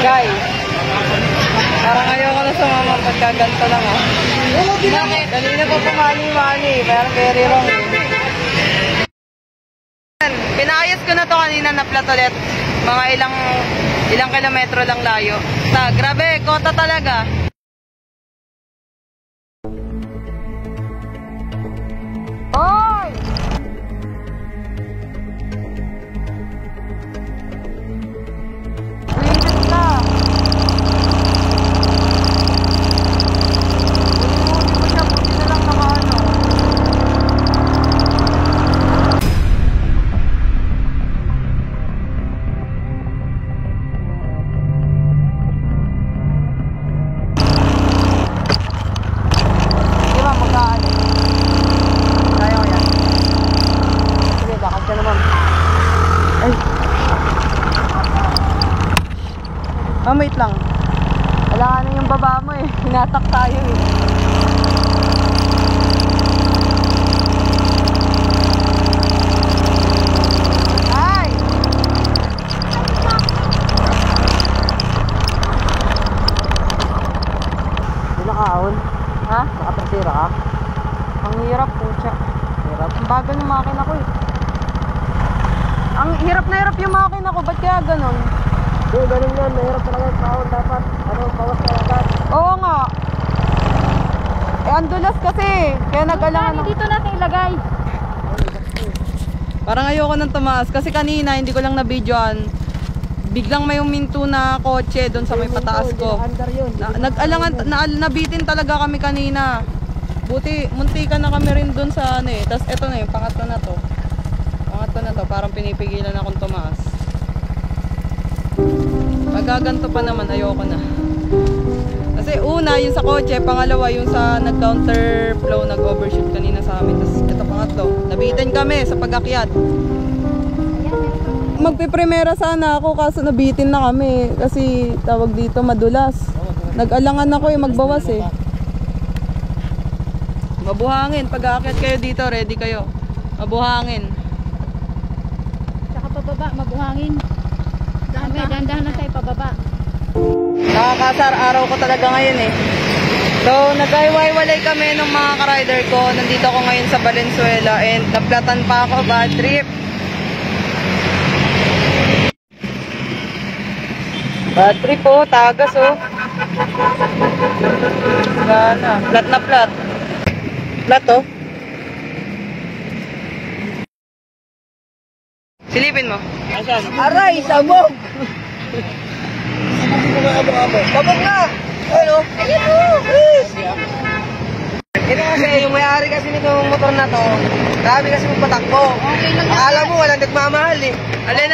Guys, parang ayoko na sumama pagkaganto lang ah. Bakit? Kanina pa pumali-mali, parang very wrong. Pinayos ko na to kanina na flat ulit. Mga ilang kilometro lang layo. Grabe, kota talaga. Hoy! Ulitin ka. Ulitin mo siya, buti na lang nakaano. Di ba, magkaan? Kaya ko yan. Sige, bakit ka naman. Ay. Wait lang. Kailangan na yung baba mo eh. Hinatak tayo eh. Ay! Hindi nakaahon. Ha? Nakatrasira ka? Ang hirap po siya. Hirap? Ang bagal ng makina ko eh. Ang hirap na hirap yung makina ko. Ba't kaya ganun? Oo, ganun yan. Mahirap talaga yung taon. Dapat, bawas ka agad. Oo nga. Ang dulas kasi. Kaya nag-alangan. Dito natin ilagay. Parang ayoko nang tumaas. Kasi kanina, hindi ko lang na-videoan. Biglang may uminto na kotse doon sa may pataas ko. Nag-alangan, nabitin talaga kami kanina. Buti, muntikan na kami rin doon sa ano eh. Tapos eto na yung pangatlo na to. Pangatlo na to. Parang pinipigilan akong tumaas. Magaganto pa naman, ayoko na. Kasi una, yung sa kotse, pangalawa, yung sa nag-counter flow, nag-overshoot kanina sa amin. Tapos ito pangatlo, nabitin kami sa pag-akyat. Magpiprimera sana ako kaso nabitin na kami. Kasi tawag dito madulas. Nag-alangan ako eh, magbawas eh. Mabuhangin, pag-aakyat kayo dito, ready kayo. Mabuhangin. Saka pababa, mabuhangin. Dahan-dahan lang tayo pababa. Nakakasar araw ko talaga ngayon eh. So, nag-iwalay kami ng mga ka-rider ko. Nandito ako ngayon sa Valenzuela and naplatan pa ako, bad trip. Bad trip oh, tagas oh. Gana, flat na flat. Flat oh. Silipin mo. Aray, sabog! Sabog na! Ano? Ito kasi, yung may-ari kasi nitong motor na to, grabe kasi magpatakbo. Akala mo, walang nagmamahal eh. Alin?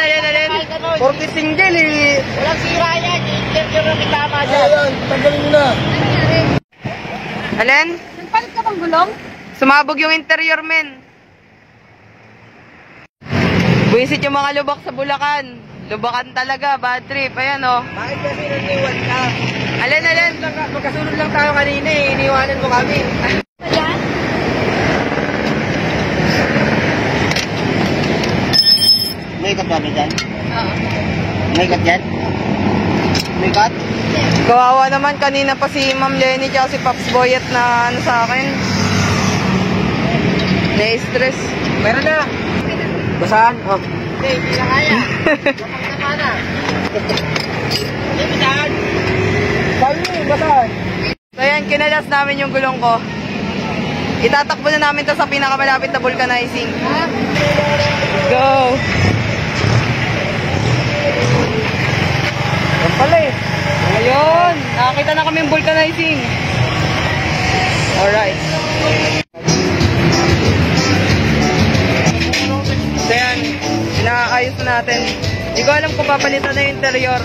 40 single eh. Walang sira yan. Interview na kitama dyan. Ayun, tanggalin mo na. Alin? Nagpalit ka bang gulong? Sumabog yung interior men. Buisit yung mga lubak sa Bulacan. Lubakan talaga, bad trip. Ayan o. Bakit kasi naniwan ka? Alin? Magkasunod lang tayo kanina eh. Iniwanan mo kami. Ayan? May ikat kami dyan? Oo. May ikat dyan? May ikat? Kawawa naman kanina pa si Ma'am Lenny at si Pops Boyet na ano sa akin. Na-stress. Meron na. Basahan? Oh. Hindi na kaya. Kapag naman na. Hindi basahan. Basahan. So yan, kinalas namin yung gulong ko. Itatakbo na namin to sa pinakamalapit na vulcanizing. Let's go! Yan pala eh. Ayun! Nakakita na kami yung vulcanizing. Alright. So yan, inaayos na natin. Hindi ko alam kung papalitan na yung interior.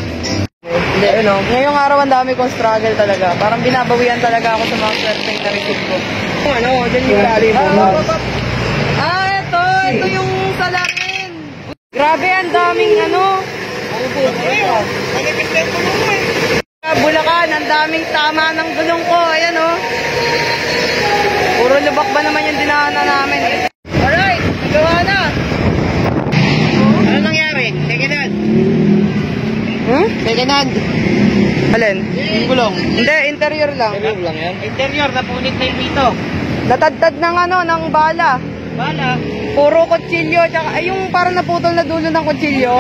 Hindi, ano, ngayong araw ang dami kong struggle talaga. Parang binabawian talaga ako sa mga swerte na receipt ko. Ano, dyan yung lalim. Ito yung salarin. Grabe, ang daming ano. Bulacan, ang daming tama ng gulong ko. Ayan o. Puro lubak ba naman yung dinaanan namin. Alright, nagawa na. Ano nangyari? Second hand? Hmm? Second hand? Alin? Yung gulong. Hindi, interior lang. Interior lang yan? Interior, napunit na yung pito. Natadtad ng ng bala. Bala. Puro kutsilyo, tsaka ay yung parang naputol na dulo ng kutsilyo.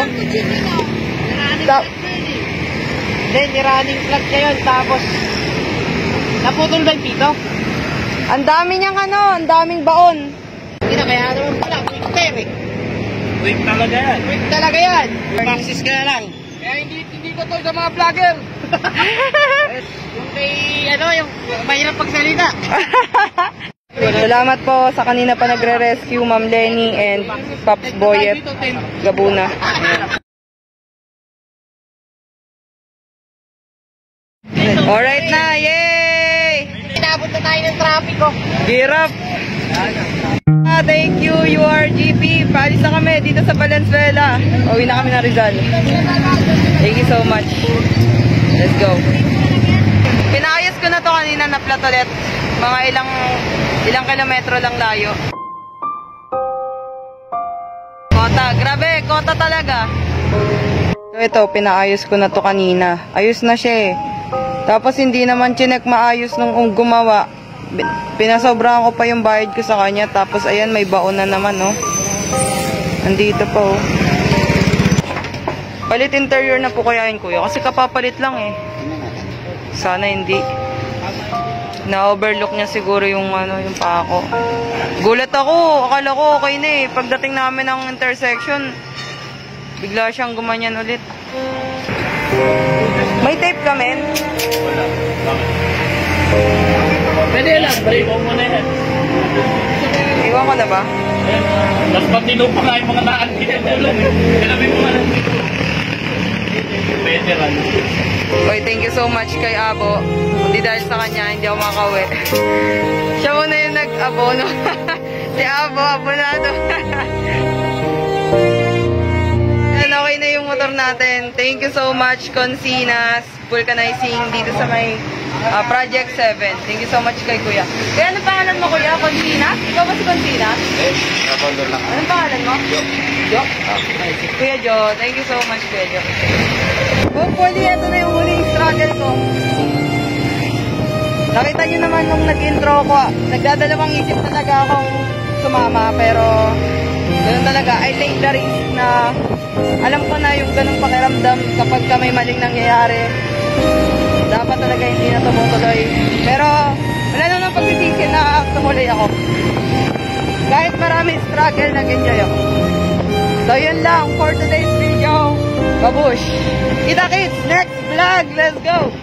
Hindi, nirunning plug niya yun. Tapos, naputol ba yung pito? Ang dami niyang ang daming baon. Hindi na, kaya naman pala. Quick pair eh. Quick talaga yan. Quick talaga yan. Maxis ka na lang. Kaya hindi ko to sa mga vlogger. Yung may, yung mahirap pagsalita. Salamat po sa kanina pa nagre-rescue, Ma'am Lenny and Pops Boyet Gabuna. Alright na, yay! Inabot na tayo ng traffic oh. Hirap! Thank you, URGP. Paalis na kami dito sa Valenzuela. Uwi na kami ng Rizal. Thank you so much. Let's go. Pinaayos ko na to kanina na plat ulit. Mga ilang kilometro lang layo. Kota, grabe, kota talaga. So ito, pinaayos ko na to kanina. Ayos na siya eh. Tapos hindi naman chinek maayos nung gumawa. Pinasobrahan ko pa yung bayad ko sa kanya. Tapos ayan, may baon na naman, no? Andito pa, oh. Palit interior na po kaya yun, kuya. Kasi kapapalit lang, eh. Sana hindi. Na-overlook niya siguro yung, yung pako. Gulat ako. Akala ko okay na, eh. Pagdating namin ng intersection, bigla siyang gumanyan ulit. May tape ka, men? Pwede lang, balik mo muna yan. Iwan ko na ba? Mas matino pa nga yung mga naan kinagulong. Kailangan mo nga lang. Pwede lang. Okay, thank you so much kay Abo. Kundi dahil sa kanya, hindi ako makauwi. Siya muna yung nag-abono. Si Abo, abonado. And okay na yung motor natin. Thank you so much, Consinas. Vulcanizing dito sa may Project 7. Thank you so much kay Kuya. Kaya anong pangalan mo, Kuya? Consinas? Ikaw ba si Consinas? Anong pangalan mo? Jo. Kuya Jo. Thank you so much, Kuya Jo. Hopefully, ito na yung huling struggle ko. Nakita nyo naman nung nag-intro ko, nagdadalawang isip talaga akong sumama, pero ganun talaga, I take the risk na alam ko na yung ganung pakiramdam kapag ka may maling nangyayari. Dapat talaga hindi na tumutuloy. Pero wala naman pagsisisi na tumuloy ako. Kahit marami struggle, nag-enjoy ako. So yun lang for today's video. Babush! Kita kits! Next vlog! Let's go!